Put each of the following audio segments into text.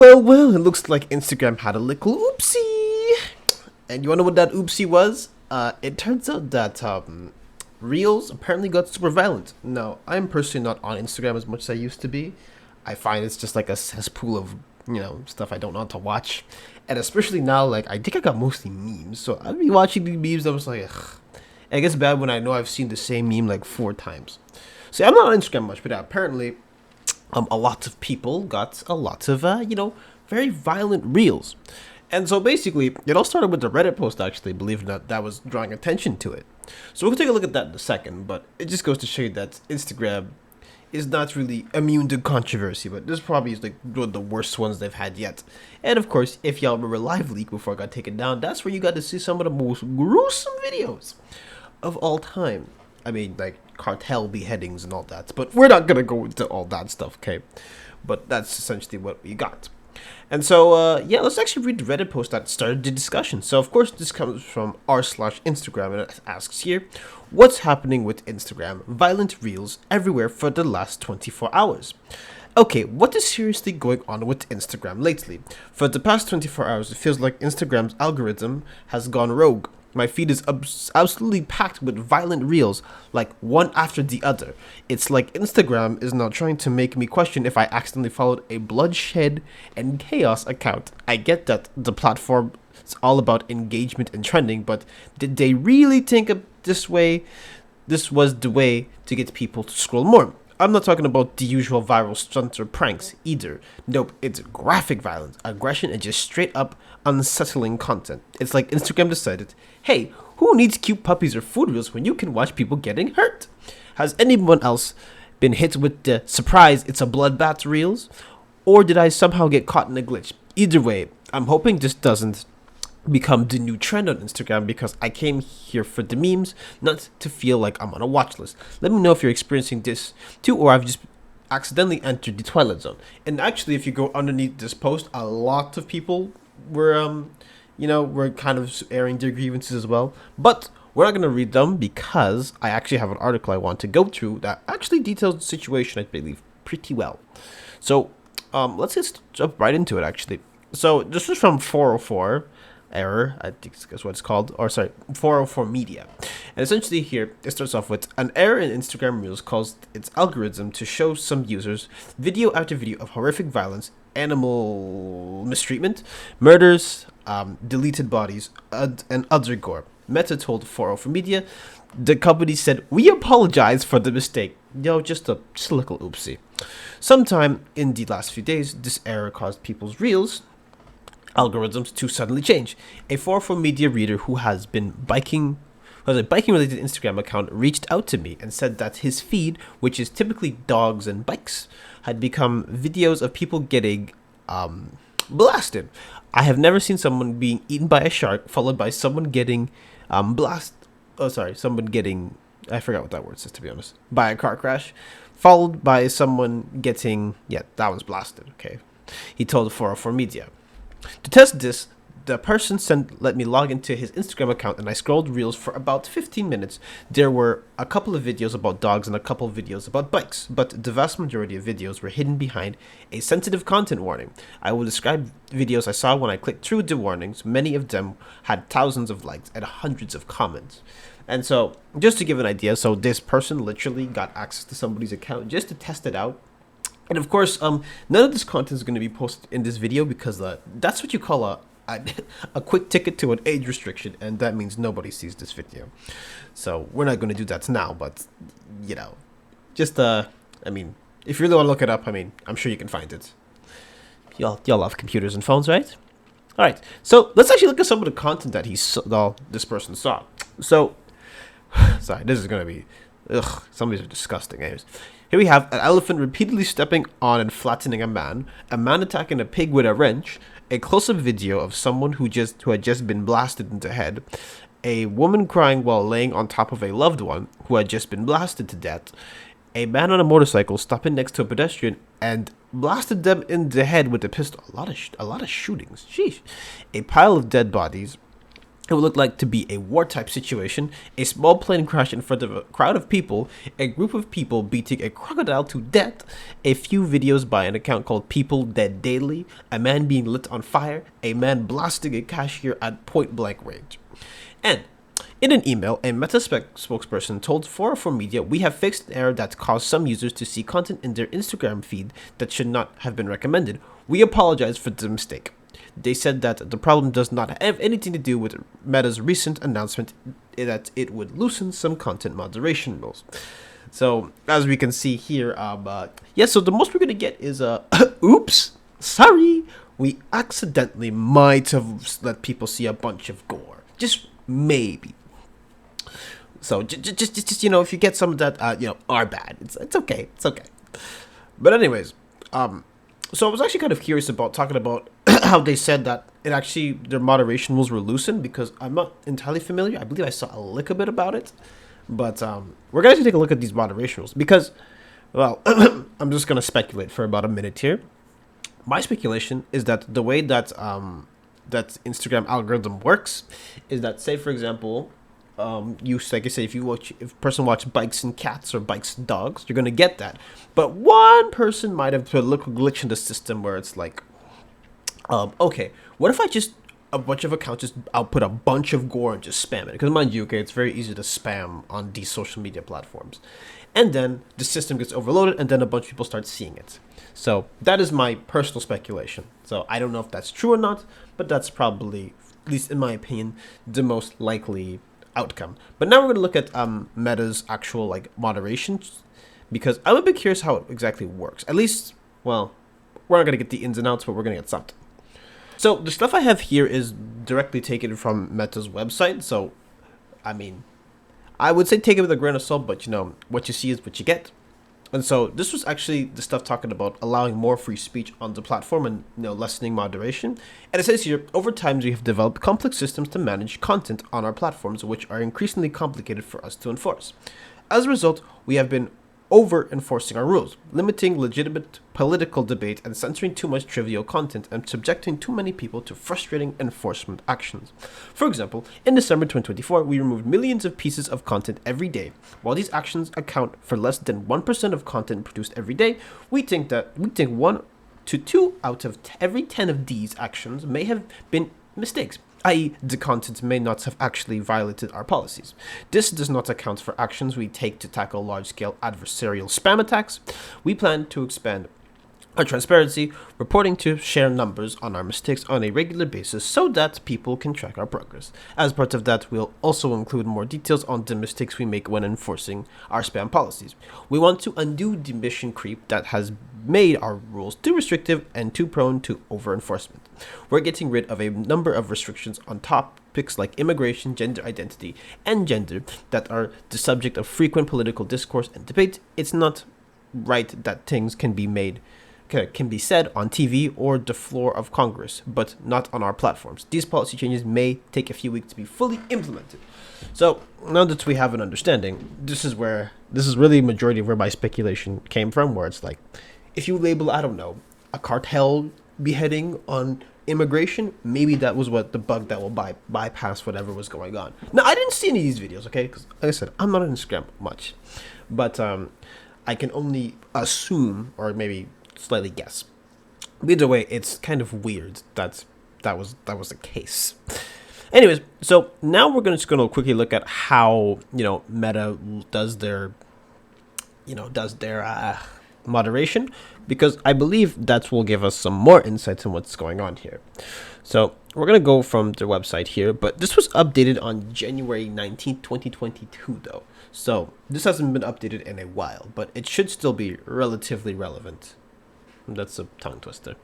Well, it looks like Instagram had a little oopsie. And you wanna know what that oopsie was? It turns out that Reels apparently got super violent. Now, I'm personally not on Instagram as much as I used to be. I find it's just like a cesspool of, stuff I don't know how to watch. And especially now, like, I think I got mostly memes. So I'd be watching these memes, I was like, ugh. And it gets bad when I know I've seen the same meme like 4 times. So I'm not on Instagram much, but apparently a lot of people got a lot of, very violent reels. And so basically, it all started with the Reddit post, actually, believe it or not, that was drawing attention to it. So we'll take a look at that in a second, but it just goes to show you that Instagram is not really immune to controversy, but this probably is like one of the worst ones they've had yet. And of course, if y'all remember Live Leak before I got taken down, that's where you got to see some of the most gruesome videos of all time. I mean, like cartel beheadings and all that, but we're not gonna go into all that stuff, okay? But that's essentially what we got. And so, let's actually read the Reddit post that started the discussion. So, of course, this comes from r/Instagram, and it asks here, what's happening with Instagram? Violent reels everywhere for the last 24 hours. Okay, what is seriously going on with Instagram lately? For the past 24 hours, it feels like Instagram's algorithm has gone rogue. My feed is absolutely packed with violent reels, like one after the other. It's like Instagram is now trying to make me question if I accidentally followed a bloodshed and chaos account. I get that the platform is all about engagement and trending, but did they really think of this way? This was the way to get people to scroll more. I'm not talking about the usual viral stunts or pranks either. Nope, it's graphic violence, aggression, and just straight up unsettling content. It's like Instagram decided, hey, who needs cute puppies or food reels when you can watch people getting hurt? Has anyone else been hit with the surprise it's a bloodbath reels? Or did I somehow get caught in a glitch? Either way, I'm hoping this doesn't become the new trend on Instagram because I came here for the memes, not to feel like I'm on a watch list. Let me know if you're experiencing this too, or I've just accidentally entered the Twilight Zone. And actually, if you go underneath this post, a lot of people were, were kind of airing their grievances as well. But we're not going to read them because I actually have an article I want to go through that actually details the situation, I believe, pretty well. So let's just jump right into it, actually. So this is from 404. Error, I think that's what it's called, or sorry, 404 Media. And essentially here, it starts off with an error in Instagram Reels caused its algorithm to show some users video after video of horrific violence, animal mistreatment, murders, deleted bodies, and other gore. Meta told 404 Media, the company said, we apologize for the mistake. Just a little oopsie. Sometime in the last few days, this error caused people's Reels algorithms to suddenly change. A 404 Media reader who has a biking related Instagram account reached out to me and said that his feed, which is typically dogs and bikes, had become videos of people getting blasted. I have never seen someone being eaten by a shark followed by someone getting someone getting, I forgot what that word says, to be honest, by a car crash, followed by someone getting, that was blasted, okay. He told 404 Media. To test this, the person let me log into his Instagram account and I scrolled reels for about 15 minutes. There were a couple of videos about dogs and a couple of videos about bikes, but the vast majority of videos were hidden behind a sensitive content warning. I will describe videos I saw when I clicked through the warnings. Many of them had thousands of likes and hundreds of comments. And so, just to give an idea, so this person literally got access to somebody's account just to test it out. And of course, none of this content is going to be posted in this video because that's what you call a quick ticket to an age restriction, and that means nobody sees this video. So we're not going to do that now, but if you really want to look it up, I'm sure you can find it. Y'all love computers and phones, right? All right, so let's actually look at some of the content that this person saw. So, sorry, this is going to be, some of these are disgusting. Anyways. Here we have an elephant repeatedly stepping on and flattening a man attacking a pig with a wrench, a close-up video of someone who had just been blasted in the head, a woman crying while laying on top of a loved one who had just been blasted to death, a man on a motorcycle stopping next to a pedestrian and blasted them in the head with a pistol. A lot of shootings. Sheesh. A pile of dead bodies, It would look like to be a war-type situation, a small plane crash in front of a crowd of people, a group of people beating a crocodile to death, a few videos by an account called People Dead Daily, a man being lit on fire, a man blasting a cashier at point-blank range. And in an email, a Meta spokesperson told 404 Media, "We have fixed an error that caused some users to see content in their Instagram feed that should not have been recommended. We apologize for the mistake." They said that the problem does not have anything to do with Meta's recent announcement that it would loosen some content moderation rules. So, as we can see here, so the most we're going to get is, oops, sorry, we accidentally might have let people see a bunch of gore. Just maybe. So just if you get some of that, our bad. It's okay. It's okay. But anyways, so I was actually kind of curious about talking about how they said that their moderation rules were loosened, because I'm not entirely familiar. I believe I saw a little bit about it, but we're going to take a look at these moderation rules because, well, I'm just going to speculate for about a minute here. My speculation is that the way that that Instagram algorithm works is that, say for example, if a person watches bikes and cats or bikes and dogs, you're gonna get that. But one person might have put a little glitch in the system where it's like, okay, what if I just a bunch of accounts just output a bunch of gore and just spam it? Because mind you, okay, it's very easy to spam on these social media platforms, and then the system gets overloaded, and then a bunch of people start seeing it. So that is my personal speculation. So I don't know if that's true or not, but that's probably, at least in my opinion, the most likely outcome. But now we're going to look at Meta's actual moderation, because I'm a bit curious how it exactly works. At least, well, we're not going to get the ins and outs, but we're going to get something. So the stuff I have here is directly taken from Meta's website. So, I mean, I would say take it with a grain of salt, but what you see is what you get. And so this was actually the stuff talking about allowing more free speech on the platform and lessening moderation. And it says here, over time we have developed complex systems to manage content on our platforms, which are increasingly complicated for us to enforce. As a result, we have been over-enforcing our rules, limiting legitimate political debate and censoring too much trivial content and subjecting too many people to frustrating enforcement actions. For example, in December 2024, we removed millions of pieces of content every day. While these actions account for less than 1% of content produced every day, we think 1 to 2 out of every 10 of these actions may have been mistakes, i.e. the content may not have actually violated our policies. This does not account for actions we take to tackle large-scale adversarial spam attacks. We plan to expand our transparency, reporting to share numbers on our mistakes on a regular basis so that people can track our progress. As part of that, we'll also include more details on the mistakes we make when enforcing our spam policies. We want to undo the mission creep that has made our rules too restrictive and too prone to over-enforcement. We're getting rid of a number of restrictions on topics like immigration, gender identity, and gender that are the subject of frequent political discourse and debate. It's not right that things can be said on TV or the floor of Congress, but not on our platforms. These policy changes may take a few weeks to be fully implemented. So now that we have an understanding, this is really the majority of where my speculation came from, where it's like, if you label, I don't know, a cartel beheading on immigration, maybe that was what the bug that will bypass whatever was going on. Now, I didn't see any of these videos, okay? Because, like I said, I'm not on Instagram much. But I can only assume, or maybe slightly guess. Either way, it's kind of weird that was the case. Anyways, so now we're just going to quickly look at how Meta does their moderation, because I believe that will give us some more insights on what's going on here. So we're going to go from their website here, but this was updated on January 19th, 2022 though. So this hasn't been updated in a while, but it should still be relatively relevant. That's a tongue twister.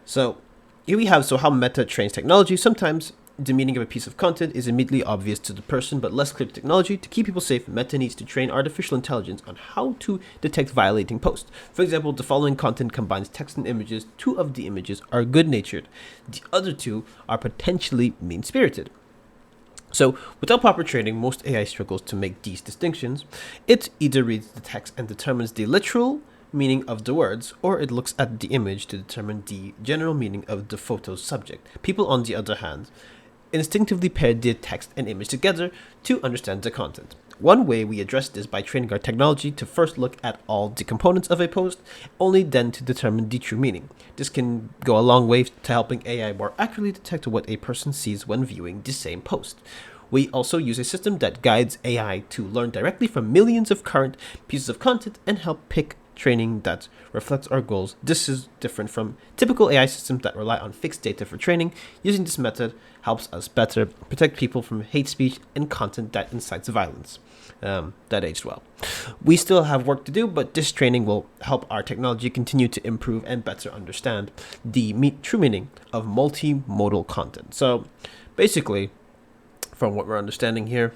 So here we have how Meta trains technology. Sometimes the meaning of a piece of content is immediately obvious to the person, but less clear to technology. To keep people safe, Meta needs to train artificial intelligence on how to detect violating posts. For example, the following content combines text and images. 2 of the images are good-natured. The other 2 are potentially mean-spirited. So, without proper training, most AI struggles to make these distinctions. It either reads the text and determines the literal meaning of the words, or it looks at the image to determine the general meaning of the photo's subject. People, on the other hand, instinctively pair the text and image together to understand the content. One way we address this by training our technology to first look at all the components of a post, only then to determine the true meaning. This can go a long way to helping AI more accurately detect what a person sees when viewing the same post. We also use a system that guides AI to learn directly from millions of current pieces of content and help pick training that reflects our goals. This is different from typical AI systems that rely on fixed data for training. Using this method helps us better protect people from hate speech and content that incites violence. That aged well. We still have work to do, but this training will help our technology continue to improve and better understand the true meaning of multimodal content. So basically, from what we're understanding here,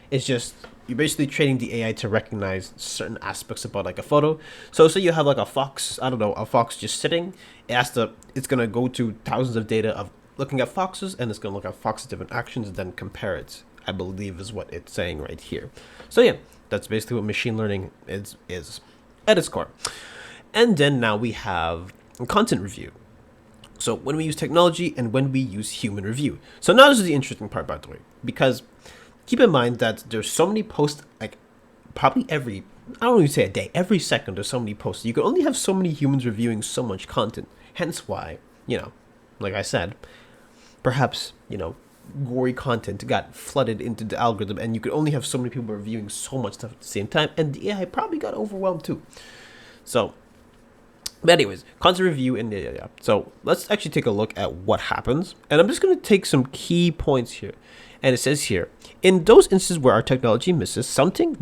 it's just you're basically training the AI to recognize certain aspects about like a photo. So say you have like a fox, a fox just sitting. It's gonna go to thousands of data of looking at foxes, and it's gonna look at foxes' different actions and then compare it, I believe is what it's saying right here. So yeah, that's basically what machine learning is at its core. And then now we have content review. So when we use technology and when we use human review. So now this is the interesting part, by the way, because keep in mind that there's so many posts, like probably I don't even say a day, every second there's so many posts. You can only have so many humans reviewing so much content. Hence why, like I said, perhaps, gory content got flooded into the algorithm and you could only have so many people reviewing so much stuff at the same time, and the AI probably got overwhelmed too. So, but anyways, content review and yeah. So let's actually take a look at what happens, and I'm just going to take some key points here. And it says here, in those instances where our technology misses something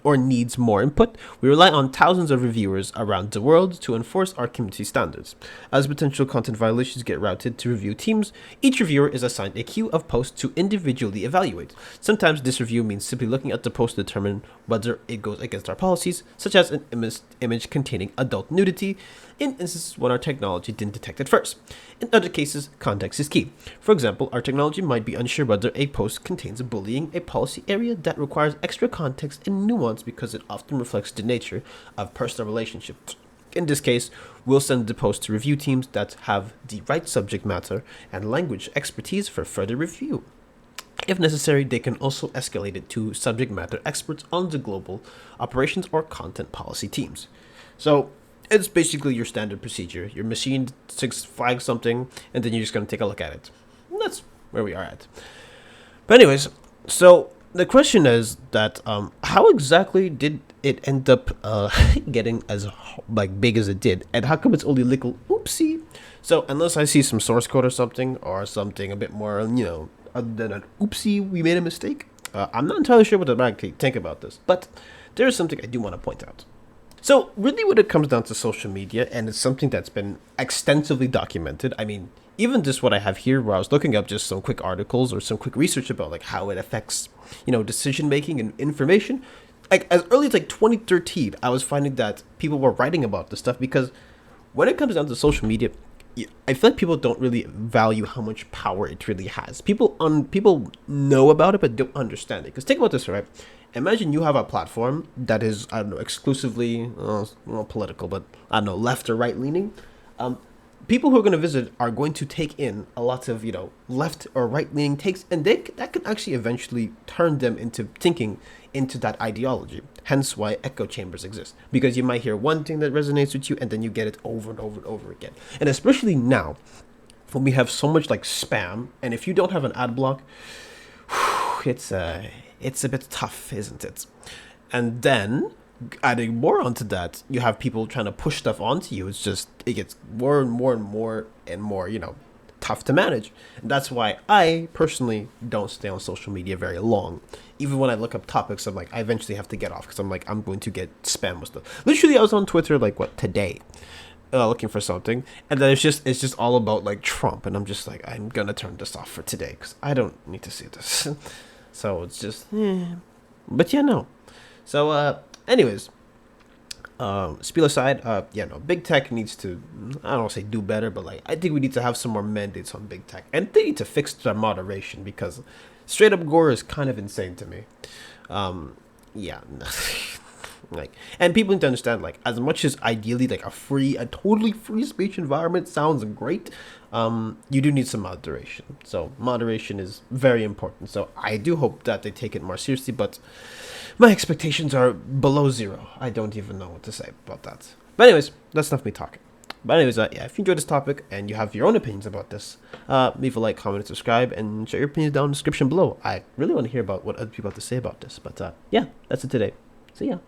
or needs more input, we rely on thousands of reviewers around the world to enforce our community standards. As potential content violations get routed to review teams, each reviewer is assigned a queue of posts to individually evaluate. Sometimes this review means simply looking at the post to determine whether it goes against our policies, such as an image containing adult nudity, in instances when our technology didn't detect it first. In other cases, context is key. For example, our technology might be unsure whether a post contains bullying, a policy area that requires extra context and nuance because it often reflects the nature of personal relationships. In this case, we'll send the post to review teams that have the right subject matter and language expertise for further review. If necessary, they can also escalate it to subject matter experts on the global operations or content policy teams. So it's basically your standard procedure. Your machine flags something, and then you're just going to take a look at it. And that's where we are at. But anyways, so the question is that how exactly did it end up getting as big as it did, and how come it's only a little oopsie? So unless I see some source code or something a bit more, other than an oopsie, we made a mistake, I'm not entirely sure what to think about this. But there is something I do want to point out. So really when it comes down to social media, and it's something that's been extensively documented, I mean, even just what I have here where I was looking up just some quick articles or some quick research about like how it affects, decision making and information. Like as early as like 2013, I was finding that people were writing about this stuff because when it comes down to social media, I feel like people don't really value how much power it really has. People know about it but don't understand it. Because think about this, right? Imagine you have a platform that is, exclusively political, but left or right leaning. People who are going to visit are going to take in a lot of left or right leaning takes, and that can actually eventually turn them into thinking into that ideology. Hence why echo chambers exist, because you might hear one thing that resonates with you and then you get it over and over and over again. And especially now when we have so much like spam, and if you don't have an ad block, it's a bit tough, isn't it? And then adding more onto that, you have people trying to push stuff onto you. It gets more and more and more and more, tough to manage. And that's why I personally don't stay on social media very long. Even when I look up topics, I'm like, I eventually have to get off because I'm going to get spam with stuff. Literally, I was on Twitter today, looking for something, and then it's just all about like Trump, and I'm just like, I'm gonna turn this off for today because I don't need to see this. So it's just, but yeah, no. So, anyways, spiel aside, big tech needs to, I don't want to say do better, but I think we need to have some more mandates on big tech, and they need to fix their moderation because straight up gore is kind of insane to me. Like, and people need to understand, like, as much as ideally, like, a totally free speech environment sounds great, you do need some moderation. So moderation is very important. So I do hope that they take it more seriously, but my expectations are below zero. I don't even know what to say about that. But anyways, that's enough me talking. But anyways, yeah, if you enjoyed this topic and you have your own opinions about this, leave a like, comment, and subscribe, and share your opinions down in the description below. I really want to hear about what other people have to say about this. But yeah, that's it today. See ya.